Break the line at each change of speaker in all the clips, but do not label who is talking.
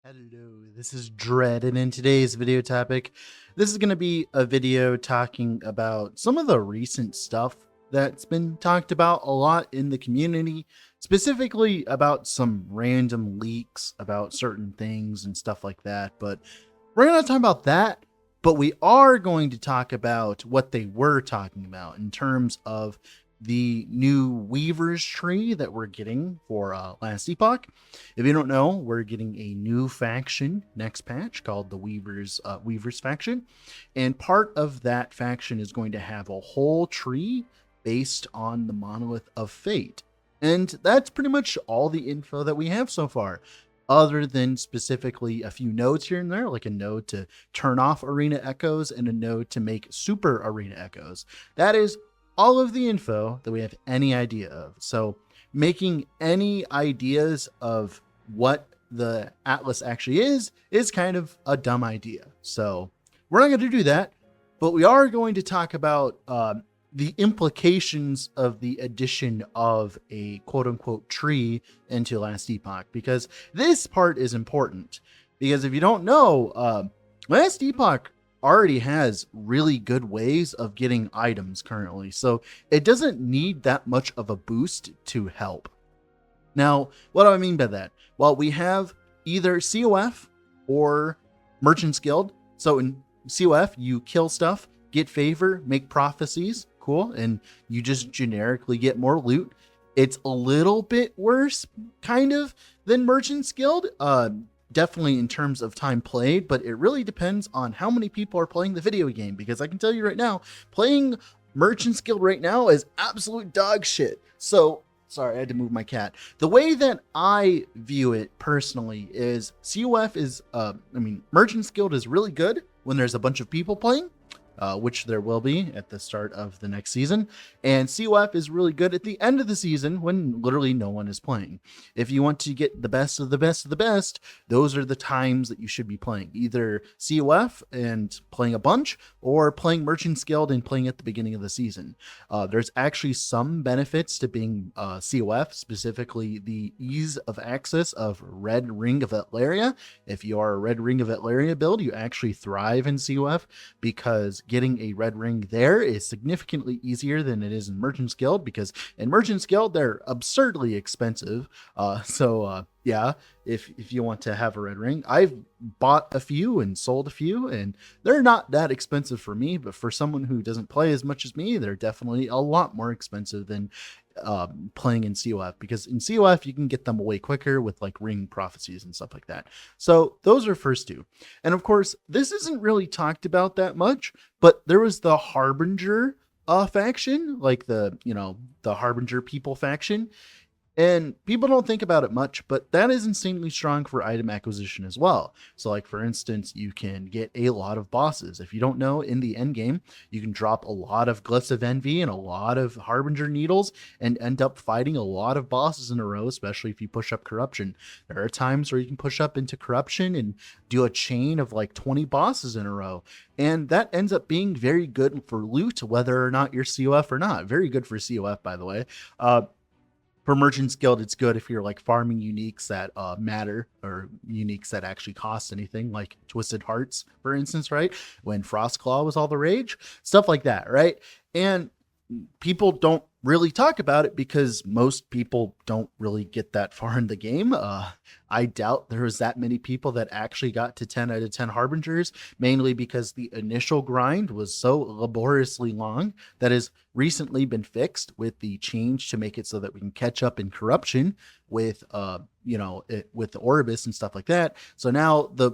Hello, this is Dread, and in today's video topic, this is going to be a video talking about some of the recent stuff that's been talked about a lot in the community, specifically about some random leaks about certain things and stuff like that. But we're going to talk about that, but we are going to talk about what they were talking about in terms of the new Weaver's tree that we're getting for last Epoch. If you don't know, we're getting a new faction next patch called the Weaver's faction, and part of that faction is going to have a whole tree based on the Monolith of Fate. And that's pretty much all the info that we have so far, other than specifically a few nodes here and there, like a node to turn off arena echoes and a node to make super arena echoes. That is all of the info that we have any idea of. So making any ideas of what the Atlas actually is kind of a dumb idea. So we're not going to do that, but we are going to talk about the implications of the addition of a quote unquote tree into Last Epoch, because this part is important. Because if you don't know, Last Epoch already has really good ways of getting items currently, so it doesn't need that much of a boost to help. Now, what do I mean by that? Well, we have either COF or Merchant's Guild. So in COF, you kill stuff, get favor, make prophecies, cool, and you just generically get more loot. It's a little bit worse, kind of, than Merchant's Guild. Definitely in terms of time played, but it really depends on how many people are playing the video game, because I can tell you right now, playing Merchant's Guild right now is absolute dog shit. So, sorry, I had to move my cat. The way that I view it personally is COF is, Merchant's Guild is really good when there's a bunch of people playing, which there will be at the start of the next season. And COF is really good at the end of the season when literally no one is playing. If you want to get the best of the best of the best, those are the times that you should be playing. Either COF and playing a bunch, or playing Merchant's Guild and playing at the beginning of the season. There's actually some benefits to being COF, specifically the ease of access of Red Ring of Atlaria. If you are a Red Ring of Atlaria build, you actually thrive in COF, because getting a red ring there is significantly easier than it is in Merchant's Guild, because in Merchant's Guild they're absurdly expensive. Yeah, if you want to have a red ring, I've bought a few and sold a few, and they're not that expensive for me, but for someone who doesn't play as much as me, they're definitely a lot more expensive than playing in COF, because in COF you can get them way quicker with like ring prophecies and stuff like that. So those are first two. And of course, this isn't really talked about that much, but there was the Harbinger faction, like the Harbinger people faction. And people don't think about it much, but that is insanely strong for item acquisition as well. So like, for instance, you can get a lot of bosses. If you don't know, in the end game, you can drop a lot of Glyphs of Envy and a lot of Harbinger Needles and end up fighting a lot of bosses in a row, especially if you push up Corruption. There are times where you can push up into Corruption and do a chain of like 20 bosses in a row. And that ends up being very good for loot, whether or not you're COF or not. Very good for COF, by the way. For Merchant's Guild, it's good if you're like farming uniques that matter, or uniques that actually cost anything, like Twisted Hearts, for instance, right? When Frostclaw was all the rage, stuff like that, right? And people don't really talk about it because most people don't really get that far in the game. I doubt there was that many people that actually got to 10 out of 10 Harbingers, mainly because the initial grind was so laboriously long. That has recently been fixed with the change to make it so that we can catch up in Corruption with with the Orbis and stuff like that. So now the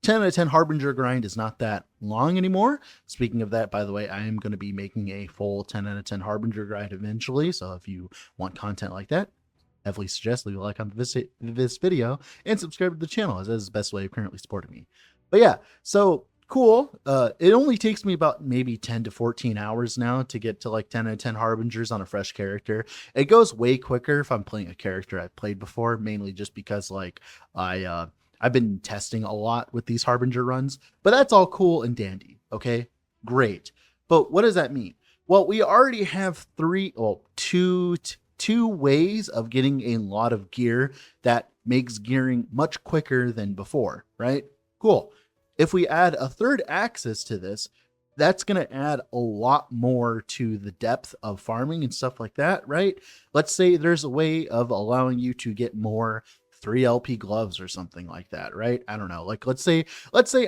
10 out of 10 Harbinger grind is not that long anymore. Speaking of that, by the way, I am going to be making a full 10 out of 10 Harbinger grind eventually. So if you want content like that, heavily suggest leave a like on this video and subscribe to the channel, as that is the best way of currently supporting me. But yeah, so cool. It only takes me about maybe 10 to 14 hours now to get to like 10 out of 10 Harbingers on a fresh character. It goes way quicker if I'm playing a character I've played before, mainly just because like I've been testing a lot with these Harbinger runs, but that's all cool and dandy. Okay, great. But what does that mean? Well, we already have two ways of getting a lot of gear that makes gearing much quicker than before, right? Cool. If we add a third axis to this, that's going to add a lot more to the depth of farming and stuff like that, right? Let's say there's a way of allowing you to get more 3LP gloves or something like that, right? I don't know. Like let's say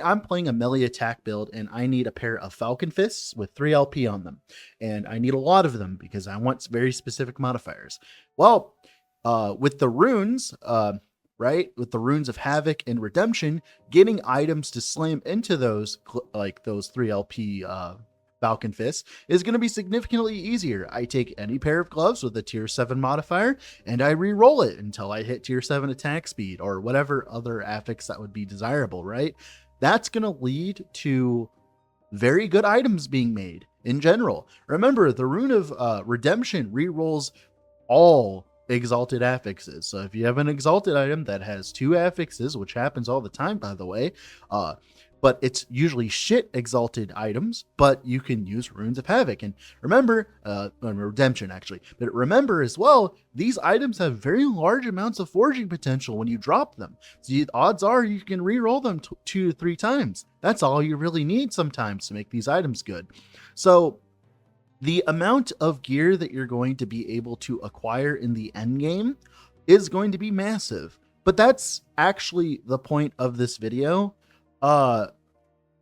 I'm playing a melee attack build and I need a pair of Falcon Fists with 3LP on them. And I need a lot of them because I want very specific modifiers. Well, with the runes, right? With the runes of Havoc and Redemption, getting items to slam into those, like those 3LP Falcon Fists, is going to be significantly easier. I take any pair of gloves with a tier 7 modifier and I re-roll it until I hit tier 7 attack speed or whatever other affix that would be desirable, right? That's going to lead to very good items being made in general. Remember, the rune of Redemption re-rolls all exalted affixes. So if you have an exalted item that has 2 affixes, which happens all the time, by the way, but it's usually shit exalted items, but you can use runes of Havoc. And remember, Redemption actually, but remember as well, these items have very large amounts of forging potential when you drop them. So the odds are you can re-roll them 2 to 3 times. That's all you really need sometimes to make these items good. So the amount of gear that you're going to be able to acquire in the end game is going to be massive. But that's actually the point of this video,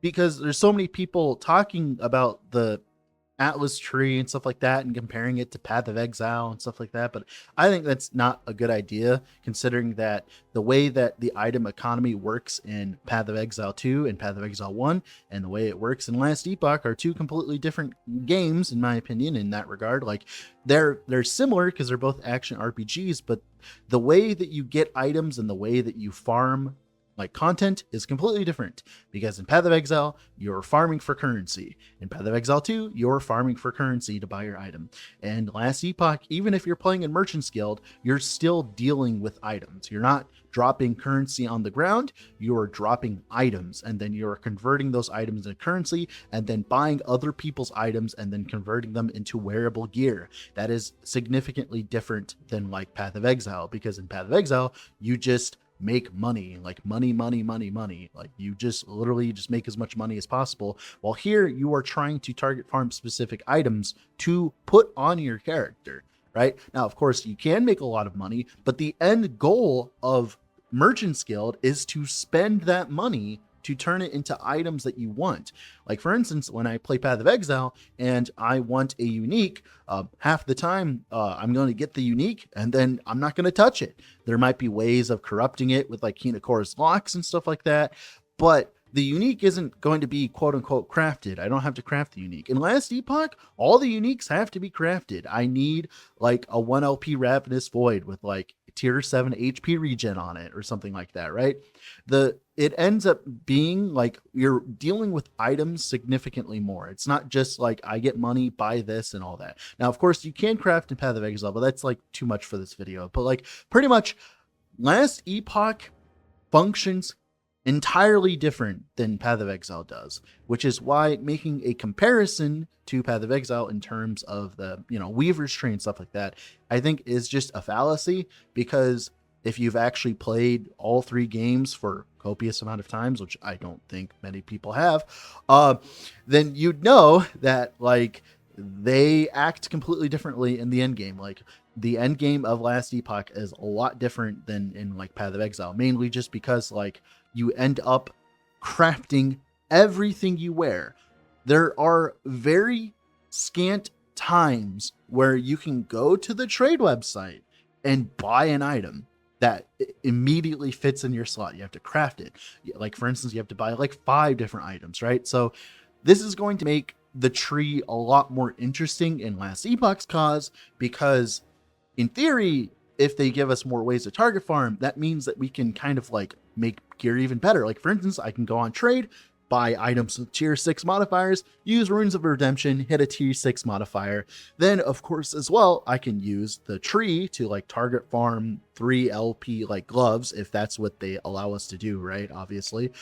because there's so many people talking about the Atlas tree and stuff like that and comparing it to Path of Exile and stuff like that. But I think that's not a good idea, considering that the way that the item economy works in Path of Exile 2 and Path of Exile 1 and the way it works in Last Epoch are 2 completely different games, in my opinion, in that regard. Like they're similar because they're both action RPGs, but the way that you get items and the way that you farm like content is completely different, because in Path of Exile, you're farming for currency. In Path of Exile 2, you're farming for currency to buy your item. And Last Epoch, even if you're playing in Merchant's Guild, you're still dealing with items. You're not dropping currency on the ground, you're dropping items, and then you're converting those items into currency, and then buying other people's items, and then converting them into wearable gear. That is significantly different than like Path of Exile, because in Path of Exile, you just make money, like money. Like you just literally just make as much money as possible. While here you are trying to target farm specific items to put on your character, right? Now, of course, you can make a lot of money, but the end goal of Merchant's Guild is to spend that money to turn it into items that you want. Like for instance, when I play Path of Exile and I want a unique, half the time I'm going to get the unique and then I'm not going to touch it. There might be ways of corrupting it with like Kinakora's locks and stuff like that, but the unique isn't going to be quote unquote crafted. I don't have to craft the unique. In Last Epoch, all the uniques have to be crafted. I need like a 1LP Ravenous Void with like tier 7 HP regen on it or something like that, right? It ends up being like you're dealing with items significantly more. It's not just like I get money, buy this and all that. Now, of course, you can craft in Path of Exile, but that's like too much for this video. But like pretty much Last Epoch functions entirely different than Path of Exile does, which is why making a comparison to Path of Exile in terms of the, Weaver's Tree and stuff like that, I think is just a fallacy, because if you've actually played all 3 games for copious amount of times, which I don't think many people have, then you'd know that like they act completely differently in the end game. Like the end game of Last Epoch is a lot different than in like Path of Exile, mainly just because like you end up crafting everything you wear. There are very scant times where you can go to the trade website and buy an item that immediately fits in your slot. You have to craft it. Like for instance, you have to buy like 5 different items, right? So this is going to make the tree a lot more interesting in Last Epoch's cause, because in theory, if they give us more ways to target farm, that means that we can kind of like make gear even better. Like for instance, I can go on trade, buy items with tier 6 modifiers, use Runes of Redemption, hit a tier 6 modifier. Then of course as well, I can use the tree to like target farm 3LP like gloves, if that's what they allow us to do, right? Obviously,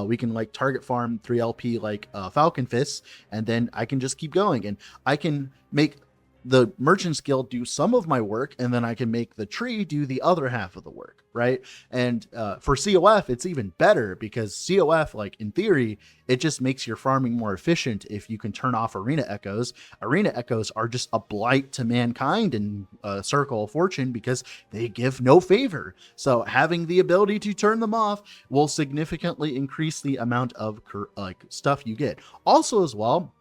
we can like target farm 3LP like Falcon Fists, and then I can just keep going, and I can make the Merchants Guild do some of my work, and then I can make the tree do the other half of the work, right? And for COF, it's even better because COF, like in theory, it just makes your farming more efficient if you can turn off arena echoes. Arena echoes are just a blight to mankind in Circle of Fortune because they give no favor. So having the ability to turn them off will significantly increase the amount of like stuff you get. Also, as well,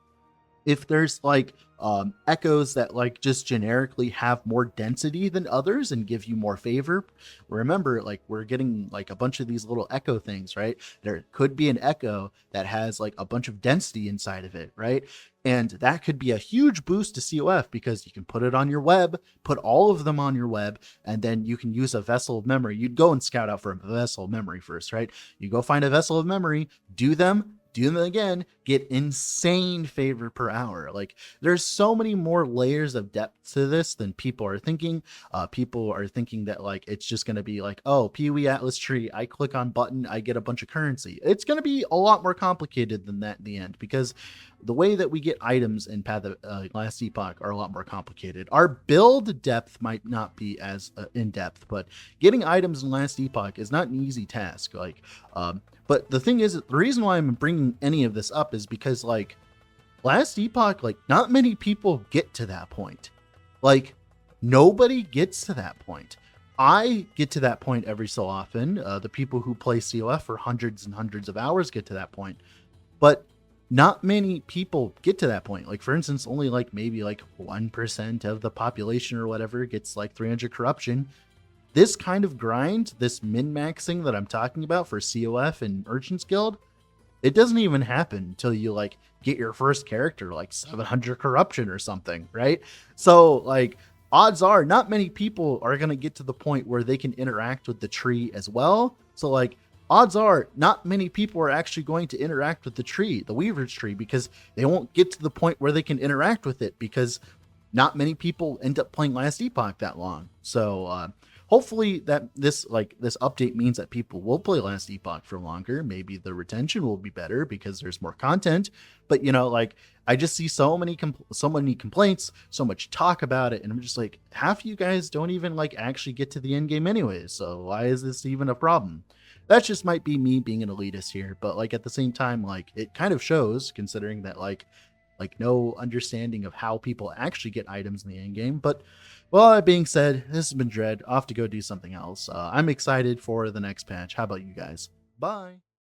if there's like echoes that like just generically have more density than others and give you more favor, remember, like, we're getting like a bunch of these little echo things, right? There could be an echo that has like a bunch of density inside of it, right? And that could be a huge boost to COF because you can put it on your web, put all of them on your web, and then you can use a vessel of memory. You'd go and scout out for a vessel of memory first, right? You go find a vessel of memory, do them again, get insane favor per hour. Like, there's so many more layers of depth to this than people are thinking. People are thinking that like it's just going to be like, oh, Pee-wee Atlas tree, I click on button, I get a bunch of currency. It's going to be a lot more complicated than that in the end, because the way that we get items in Path of Last Epoch are a lot more complicated. Our build depth might not be as in depth, but getting items in Last Epoch is not an easy task. Like, but the thing is, the reason why I'm bringing any of this up is because, like, Last Epoch, like, not many people get to that point. Like, nobody gets to that point. I get to that point every so often. The people who play COF for hundreds and hundreds of hours get to that point. But not many people get to that point. Like, for instance, only like maybe like 1% of the population or whatever gets like 300 corruption. This kind of grind, this min-maxing that I'm talking about for COF and Merchants Guild, it doesn't even happen until you like get your first character like 700 corruption or something, right? So like, odds are not many people are going to get to the point where they can interact with the tree as well. So like, odds are not many people are actually going to interact with the tree, the Weaver's tree, because they won't get to the point where they can interact with it because not many people end up playing Last Epoch that long. So hopefully that this update means that people will play Last Epoch for longer. Maybe the retention will be better because there's more content. But you know, like, I just see so many complaints, so much talk about it, and I'm just like, half of you guys don't even like actually get to the end game anyways. So why is this even a problem? That just might be me being an elitist here, but like at the same time, like, it kind of shows, considering that like no understanding of how people actually get items in the end game. But well, that being said, this has been Dread. Off to go do something else. I'm excited for the next patch. How about you guys? Bye.